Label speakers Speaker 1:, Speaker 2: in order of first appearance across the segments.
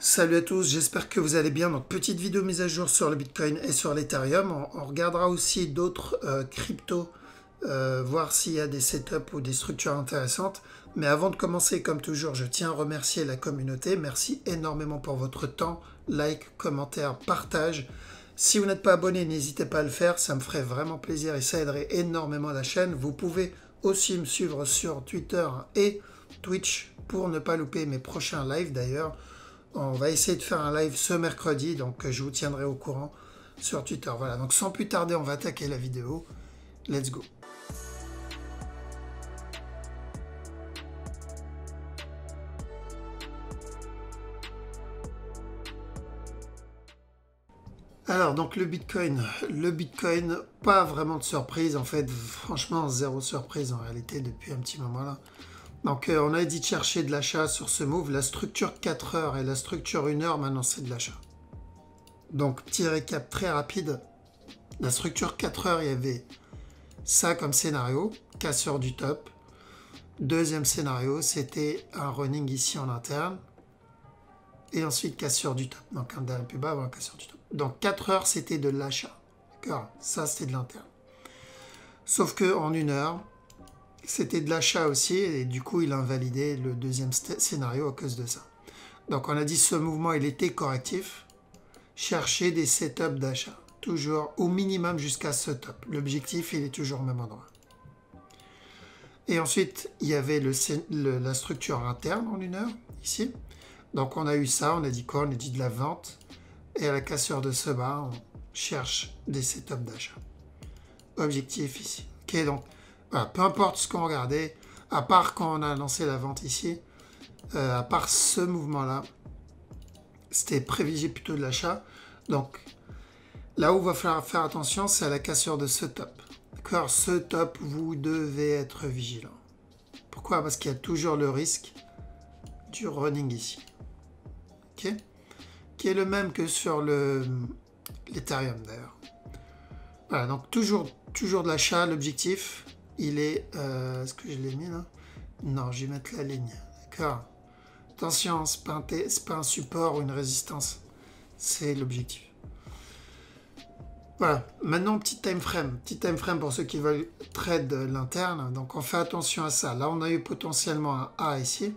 Speaker 1: Salut à tous, j'espère que vous allez bien. Donc petite vidéo mise à jour sur le Bitcoin et sur l'Ethereum. On regardera aussi d'autres cryptos, voir s'il y a des setups ou des structures intéressantes. Mais avant de commencer, comme toujours, je tiens à remercier la communauté. Merci énormément pour votre temps, like, commentaire, partage. Si vous n'êtes pas abonné, n'hésitez pas à le faire, ça me ferait vraiment plaisir et ça aiderait énormément la chaîne. Vous pouvez aussi me suivre sur Twitter et Twitch pour ne pas louper mes prochains lives d'ailleurs. On va essayer de faire un live ce mercredi, donc je vous tiendrai au courant sur Twitter. Voilà, donc sans plus tarder, on va attaquer la vidéo. Let's go. Alors, donc le Bitcoin, pas vraiment de surprise. En fait, franchement, zéro surprise en réalité depuis un petit moment là. Donc, on a dit de chercher de l'achat sur ce move. La structure 4 heures et la structure 1 heure, maintenant, c'est de l'achat. Donc, petit récap très rapide. La structure 4 heures, il y avait ça comme scénario, casseur du top. Deuxième scénario, c'était un running ici en interne. Et ensuite, casseur du top. Donc, un dernier plus bas avant un casseur du top. Donc, 4 heures, c'était de l'achat. D'accord? Ça, c'était de l'interne. Sauf qu'en 1 heure, c'était de l'achat aussi. Et du coup, il a invalidé le deuxième scénario à cause de ça. Donc, on a dit ce mouvement, il était correctif. Chercher des setups d'achat. Toujours au minimum jusqu'à ce top. L'objectif, il est toujours au même endroit. Et ensuite, il y avait la structure interne en 1 heure, ici. Donc, on a eu ça. On a dit quoi? On a dit de la vente. Et à la cassure de ce bas, on cherche des setups d'achat. Objectif ici. Ok, donc, voilà, peu importe ce qu'on regardait, à part quand on a lancé la vente ici, à part ce mouvement-là, c'était prévisible plutôt de l'achat. Donc, là où il va falloir faire attention, c'est à la cassure de ce top. D'accord? Ce top, vous devez être vigilant. Pourquoi? Parce qu'il y a toujours le risque du running ici. Ok? Qui est le même que sur l'Ethereum d'ailleurs. Voilà, donc toujours de l'achat. L'objectif, il est... est-ce que je l'ai mis là? Non, je vais mettre la ligne. D'accord? Attention, ce n'est pas un support ou une résistance. C'est l'objectif. Voilà, maintenant petit time frame. Petit time frame pour ceux qui veulent trade l'interne. Donc on fait attention à ça. Là, on a eu potentiellement un A ici.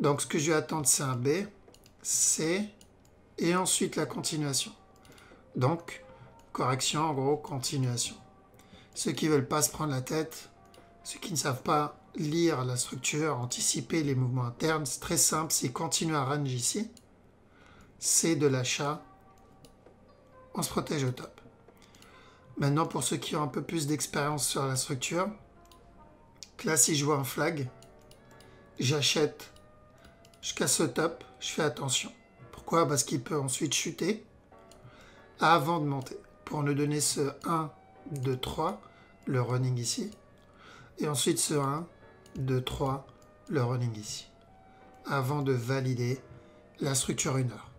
Speaker 1: Donc ce que je vais attendre, c'est un B, C, et ensuite la continuation. Donc, correction, en gros, continuation. Ceux qui ne veulent pas se prendre la tête, ceux qui ne savent pas lire la structure, anticiper les mouvements internes, c'est très simple, c'est continuer à range ici. C'est de l'achat. On se protège au top. Maintenant, pour ceux qui ont un peu plus d'expérience sur la structure, là, si je vois un flag, j'achète, je casse le top, je fais attention. Pourquoi? Parce qu'il peut ensuite chuter avant de monter. Pour nous donner ce 1, 2, 3, le running ici. Et ensuite ce 1, 2, 3, le running ici. Avant de valider la structure 1 heure.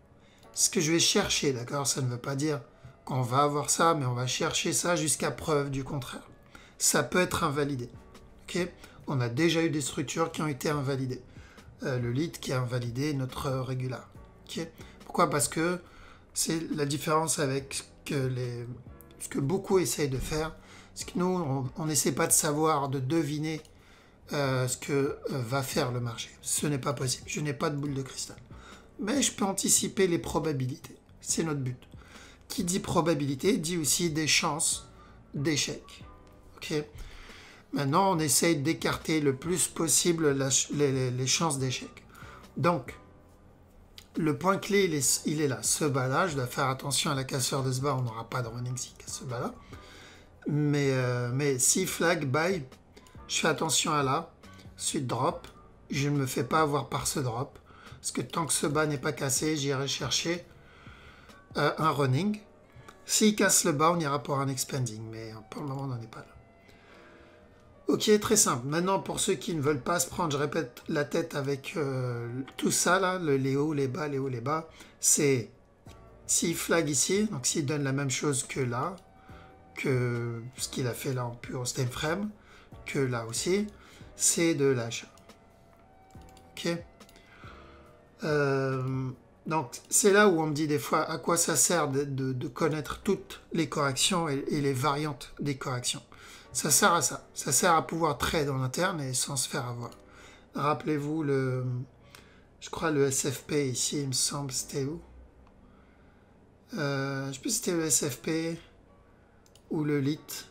Speaker 1: Ce que je vais chercher, d'accord? Ça ne veut pas dire qu'on va avoir ça, mais on va chercher ça jusqu'à preuve du contraire. Ça peut être invalidé. Ok? On a déjà eu des structures qui ont été invalidées. Le lead qui a invalidé notre régular. Okay. Pourquoi? Parce que c'est la différence avec ce que beaucoup essayent de faire. C'est que nous, on n'essaie pas de savoir, de deviner ce que va faire le marché. Ce n'est pas possible. Je n'ai pas de boule de cristal. Mais je peux anticiper les probabilités. C'est notre but. Qui dit probabilité dit aussi des chances d'échec. Ok. Maintenant, on essaye d'écarter le plus possible les chances d'échec. Donc, le point clé, il est là. Ce bas-là, je dois faire attention à la cassure de ce bas. On n'aura pas de running si casse ce bas-là. Mais si flag, buy, je fais attention à là. Ensuite, drop. Je ne me fais pas avoir par ce drop. Parce que tant que ce bas n'est pas cassé, j'irai chercher un running. S'il casse le bas, on ira pour un expanding. Mais pour le moment, on n'en est pas là. Ok, très simple. Maintenant, pour ceux qui ne veulent pas se prendre, je répète, la tête avec tout ça, là, les hauts, les bas, c'est s'il flag ici, donc s'il donne la même chose que là, que ce qu'il a fait là en pur time frame, que là aussi, c'est de l'achat. Ok. Donc c'est là où on me dit des fois à quoi ça sert de connaître toutes les corrections et les variantes des corrections. Ça sert à ça. Ça sert à pouvoir trade en interne et sans se faire avoir. Rappelez-vous je crois le SFP ici, il me semble, c'était où? Je ne sais plus si c'était le SFP ou le LIT.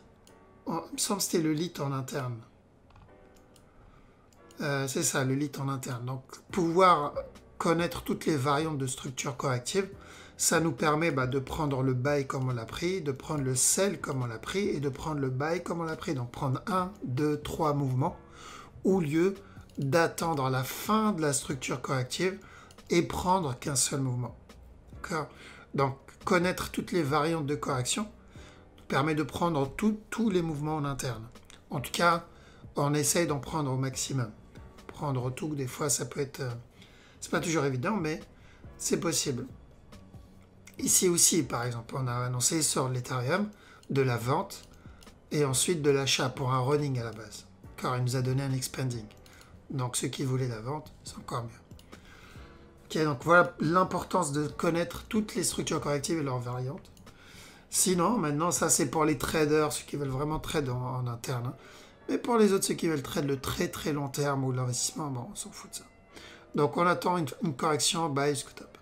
Speaker 1: Il me semble que c'était le LIT en interne. C'est ça, le LIT en interne. Donc pouvoir connaître toutes les variantes de structure corrective, ça nous permet de prendre le buy comme on l'a pris, de prendre le sell comme on l'a pris et de prendre le buy comme on l'a pris. Donc prendre 1, 2, 3 mouvements au lieu d'attendre la fin de la structure corrective et prendre qu'un seul mouvement. D'accord? Donc connaître toutes les variantes de correction nous permet de prendre tous les mouvements en interne. En tout cas, on essaye d'en prendre au maximum. Prendre tout, des fois ça peut être... c'est pas toujours évident, mais c'est possible. Ici aussi, par exemple, on a annoncé sur l'Ethereum de la vente et ensuite de l'achat pour un running à la base. Car il nous a donné un expanding. Donc ceux qui voulaient la vente, c'est encore mieux. Ok, donc voilà l'importance de connaître toutes les structures correctives et leurs variantes. Sinon, maintenant, ça c'est pour les traders, ceux qui veulent vraiment trade en interne. Hein. Mais pour les autres, ceux qui veulent trade le très très long terme ou l'investissement, bon, on s'en fout de ça. Donc on attend une correction buy jusqu'au top.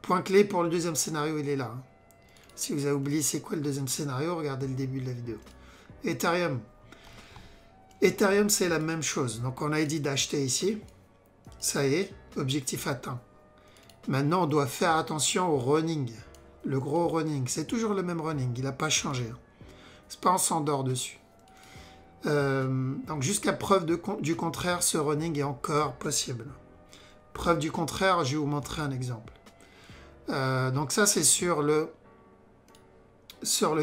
Speaker 1: Point clé pour le deuxième scénario, il est là. Hein. Si vous avez oublié c'est quoi le deuxième scénario, regardez le début de la vidéo. Ethereum. Ethereum, c'est la même chose. Donc on a dit d'acheter ici. Ça y est, objectif atteint. Maintenant, on doit faire attention au running. Le gros running. C'est toujours le même running. Il n'a pas changé. Hein. C'est pas on s'endort dessus. Donc jusqu'à preuve du contraire, ce running est encore possible. Preuve du contraire, je vais vous montrer un exemple. Donc ça, c'est sur le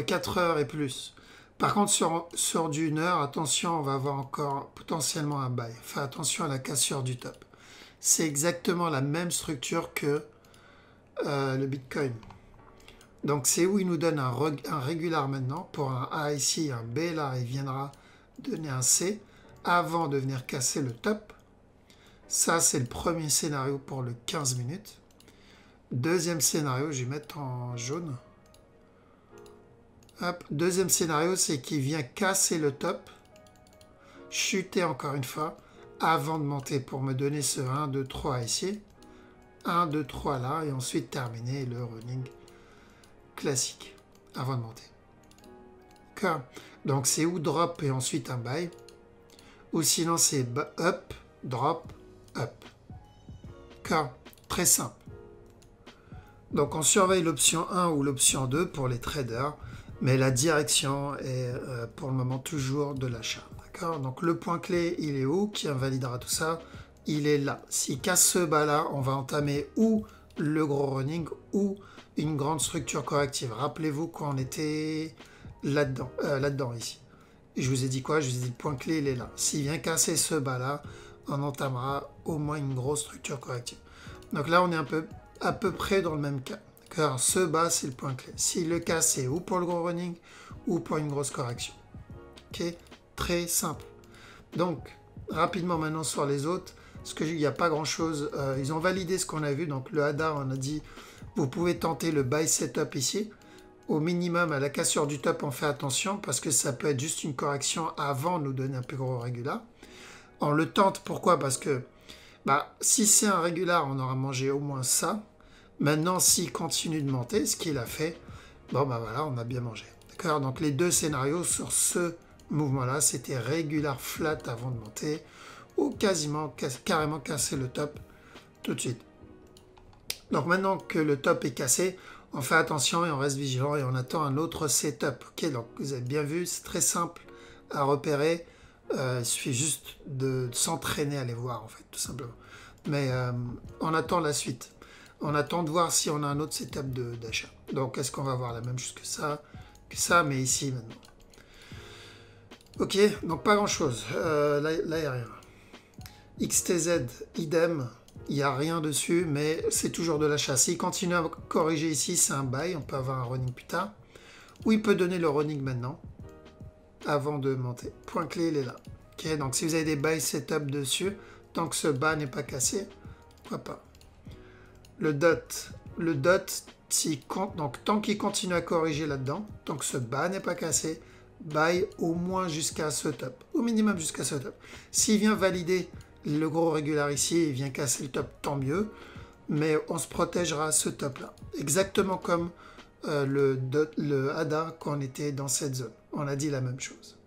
Speaker 1: 4 heures et plus. Par contre, sur du 1 heure, attention, on va avoir encore potentiellement un buy. Fais attention à la cassure du top. C'est exactement la même structure que le Bitcoin. Donc c'est où il nous donne un régular maintenant. Pour un A ici, un B là, il viendra donner un C avant de venir casser le top. Ça, c'est le premier scénario pour le 15 minutes. Deuxième scénario, je vais mettre en jaune. Hop. Deuxième scénario, c'est qu'il vient casser le top, chuter encore une fois, avant de monter pour me donner ce 1, 2, 3 ici. 1, 2, 3 là, et ensuite terminer le running classique, avant de monter. D'accord. Donc c'est ou drop et ensuite un buy, ou sinon c'est up, drop, up. D'accord. Très simple. Donc on surveille l'option 1 ou l'option 2 pour les traders, mais la direction est pour le moment toujours de l'achat. D'accord. Donc le point clé, il est où? Qui invalidera tout ça? Il est là. S'il casse ce bas-là, on va entamer ou le gros running ou une grande structure corrective. Rappelez-vous qu'on était là-dedans ici. Et je vous ai dit quoi? Je vous ai dit le point clé, il est là. S'il vient casser ce bas-là, on entamera au moins une grosse structure corrective. Donc là, on est à peu près dans le même cas. Car ce bas, c'est le point clé. S'il le casse, c'est ou pour le gros running ou pour une grosse correction. Ok? Très simple. Donc, rapidement maintenant sur les autres, parce qu'il n'y a pas grand-chose. Ils ont validé ce qu'on a vu. Donc, le ADA, on a dit, vous pouvez tenter le buy setup ici. Au minimum, à la cassure du top, on fait attention parce que ça peut être juste une correction avant de nous donner un plus gros régular. On le tente, pourquoi? Parce que si c'est un régular, on aura mangé au moins ça. Maintenant, s'il continue de monter, ce qu'il a fait, voilà, on a bien mangé. D'accord? Donc les deux scénarios sur ce mouvement-là, c'était régular flat avant de monter ou carrément casser le top tout de suite. Donc maintenant que le top est cassé, on fait attention et on reste vigilant et on attend un autre setup. Ok, donc vous avez bien vu, c'est très simple à repérer. Il suffit juste de s'entraîner à les voir, en fait, tout simplement. Mais on attend la suite. On attend de voir si on a un autre setup d'achat. Donc, est-ce qu'on va avoir la même chose que ça, mais ici, maintenant. Ok, donc pas grand-chose. Là, il n'y a rien. XTZ, idem. Il n'y a rien dessus, mais c'est toujours de l'achat. S'il continue à corriger ici, c'est un buy. On peut avoir un running plus tard. Ou il peut donner le running maintenant, avant de monter. Point clé, il est là. Ok, donc si vous avez des buy setup dessus, tant que ce bas n'est pas cassé, pourquoi pas. le dot, donc tant qu'il continue à corriger là-dedans, tant que ce bas n'est pas cassé, buy au moins jusqu'à ce top, au minimum jusqu'à ce top. S'il vient valider le gros régular ici, il vient casser le top, tant mieux, mais on se protégera à ce top là, exactement comme le ADA quand on était dans cette zone. On a dit la même chose.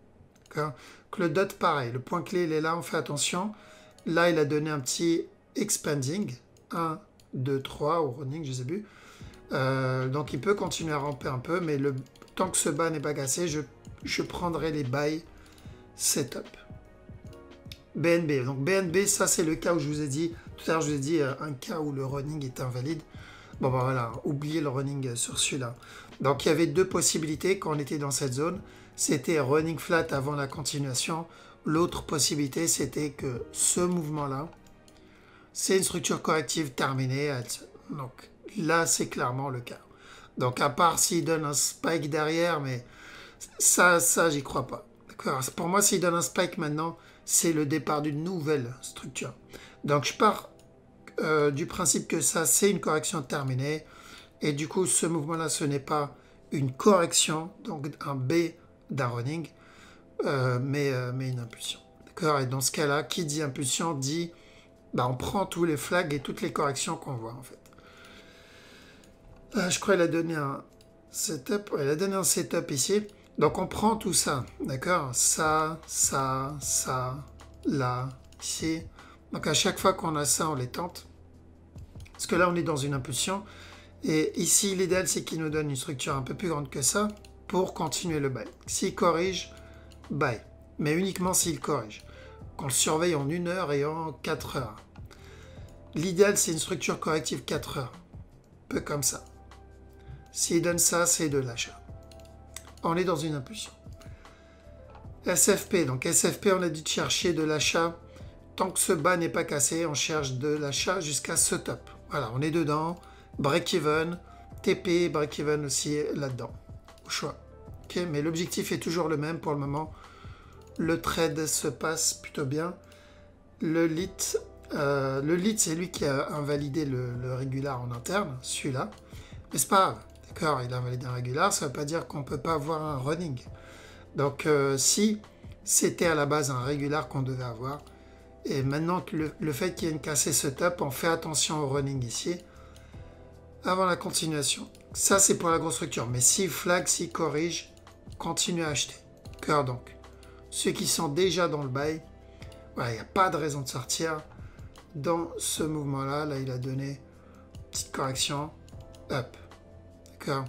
Speaker 1: Que le dot, pareil, le point clé il est là, on fait attention. Là, il a donné un petit expanding, 1, 2, 3, au running, je sais plus. Donc, il peut continuer à ramper un peu, mais tant que ce bas n'est pas cassé, je prendrai les buy setup. BNB. Donc, BNB, ça, c'est le cas où je vous ai dit, tout à l'heure, je vous ai dit un cas où le running est invalide. Bon, ben voilà, oubliez le running sur celui-là. Donc, il y avait deux possibilités quand on était dans cette zone. C'était running flat avant la continuation. L'autre possibilité, c'était que ce mouvement-là, c'est une structure corrective terminée. Donc, là, c'est clairement le cas. Donc, à part s'il donne un spike derrière, mais ça j'y crois pas. D'accord. Pour moi, s'il donne un spike maintenant, c'est le départ d'une nouvelle structure. Donc, je pars du principe que ça, c'est une correction terminée. Et du coup, ce mouvement-là, ce n'est pas une correction, donc un B d'un running, mais une impulsion. D'accord. Et dans ce cas-là, qui dit impulsion dit, bah, on prend tous les flags et toutes les corrections qu'on voit, en fait. Je crois qu'il a donné un setup. Ouais, il a donné un setup ici. Donc, on prend tout ça. D'accord. Ça, là, ici. Donc, à chaque fois qu'on a ça, on les tente. Parce que là, on est dans une impulsion. Et ici, l'idéal, c'est qu'il nous donne une structure un peu plus grande que ça pour continuer le buy. S'il corrige, buy. Mais uniquement s'il corrige. Qu'on le surveille en 1 heure et en 4 heures. L'idéal, c'est une structure corrective 4 heures. Un peu comme ça. S'il donne ça, c'est de l'achat. On est dans une impulsion. SFP. Donc SFP, on a dit de chercher de l'achat. Tant que ce bas n'est pas cassé, on cherche de l'achat jusqu'à ce top. Voilà, on est dedans. Break-even. TP, break-even aussi là-dedans. Au choix. Okay, mais l'objectif est toujours le même pour le moment. Le trade se passe plutôt bien. Le lit, c'est lui qui a invalidé le régular en interne, celui-là. Mais c'est pas grave. D'accord, il a invalidé un régular, ça ne veut pas dire qu'on ne peut pas avoir un running. Donc, si c'était à la base un régular qu'on devait avoir, et maintenant que le fait qu'il y ait une cassée ce top, on fait attention au running ici, avant la continuation. Ça, c'est pour la grosse structure. Mais s'il flag, s'il corrige, continue à acheter. D'accord, donc, ceux qui sont déjà dans le buy, voilà, il n'y a pas de raison de sortir dans ce mouvement-là. Là, il a donné une petite correction, up. D'accord.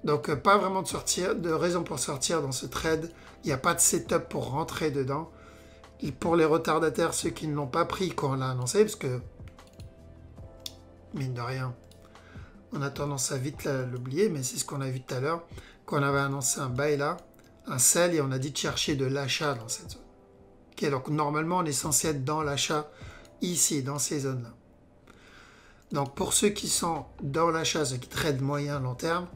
Speaker 1: Donc, pas vraiment de raison pour sortir dans ce trade. Il n'y a pas de setup pour rentrer dedans. Et pour les retardataires, ceux qui ne l'ont pas pris quand on l'a annoncé, parce que, mine de rien, on a tendance à vite l'oublier, mais c'est ce qu'on a vu tout à l'heure, quand on avait annoncé un buy là, un sell, et on a dit de chercher de l'achat dans cette zone. Okay, donc, normalement, on est censé être dans l'achat ici, dans ces zones-là. Donc, pour ceux qui sont dans l'achat, ceux qui tradent moyen, long terme,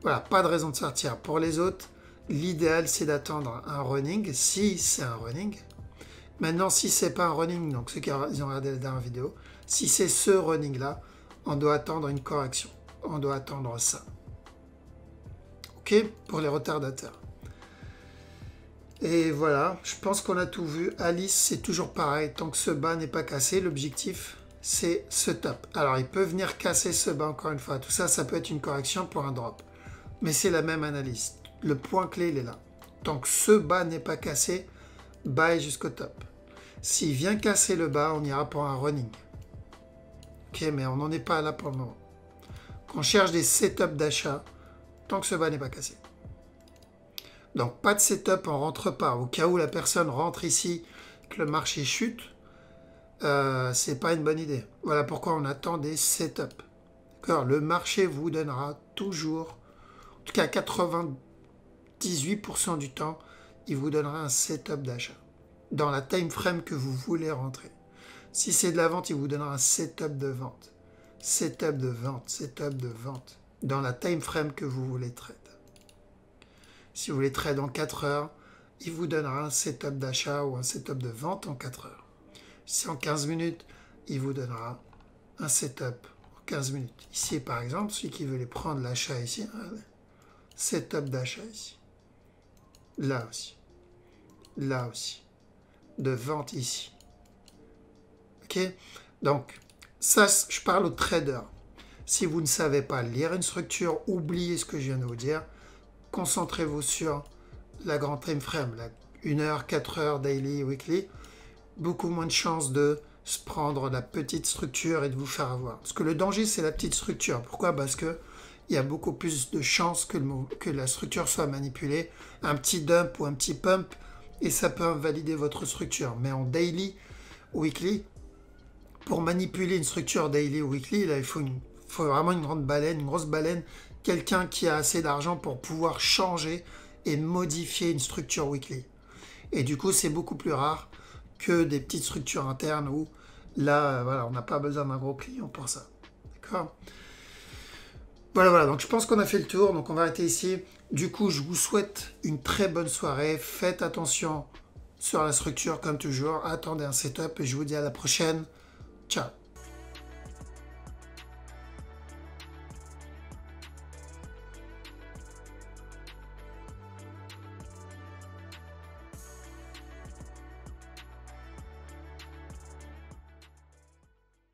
Speaker 1: voilà, pas de raison de sortir. Pour les autres, l'idéal, c'est d'attendre un running, si c'est un running. Maintenant, si c'est pas un running, donc ceux qui ont regardé la dernière vidéo, si c'est ce running-là, on doit attendre une correction. On doit attendre ça. OK? Pour les retardataires. Et voilà, je pense qu'on a tout vu. Alice, c'est toujours pareil. Tant que ce bas n'est pas cassé, l'objectif, c'est ce top. Alors, il peut venir casser ce bas encore une fois. Tout ça, ça peut être une correction pour un drop. Mais c'est la même analyse. Le point clé, il est là. Tant que ce bas n'est pas cassé, buy jusqu'au top. S'il vient casser le bas, on ira pour un running. Ok, mais on n'en est pas là pour le moment. On cherche des setups d'achat tant que ce bas n'est pas cassé. Donc, pas de setup, on ne rentre pas. Au cas où la personne rentre ici, que le marché chute, c'est pas une bonne idée. Voilà pourquoi on attend des setups. D'accord, le marché vous donnera toujours, en tout cas 98% du temps, il vous donnera un setup d'achat dans la time frame que vous voulez rentrer. Si c'est de la vente, il vous donnera un setup de vente. Setup de vente, setup de vente. Dans la time frame que vous voulez trade. Si vous voulez trade en 4 heures, il vous donnera un setup d'achat ou un setup de vente en 4 heures. Si en 15 minutes, il vous donnera un setup en 15 minutes. Ici, par exemple, celui qui veut les prendre l'achat ici, regardez. Setup d'achat ici. Là aussi. Là aussi. De vente ici. Ok? Donc, ça, je parle aux traders. Si vous ne savez pas lire une structure, oubliez ce que je viens de vous dire. Concentrez-vous sur la grande time frame, la 1 heure, 4 heures, daily, weekly. Beaucoup moins de chances de se prendre la petite structure et de vous faire avoir. Parce que le danger, c'est la petite structure. Pourquoi? Parce que il y a beaucoup plus de chances que la structure soit manipulée. Un petit dump ou un petit pump, et ça peut invalider votre structure. Mais en daily, weekly, pour manipuler une structure daily ou weekly, là, il faut vraiment une grande baleine, une grosse baleine, quelqu'un qui a assez d'argent pour pouvoir changer et modifier une structure weekly. Et du coup, c'est beaucoup plus rare que des petites structures internes où là, voilà, on n'a pas besoin d'un gros client pour ça. D'accord? Voilà, donc je pense qu'on a fait le tour, donc on va arrêter ici. Du coup, je vous souhaite une très bonne soirée. Faites attention sur la structure comme toujours. Attendez un setup et je vous dis à la prochaine. Ciao.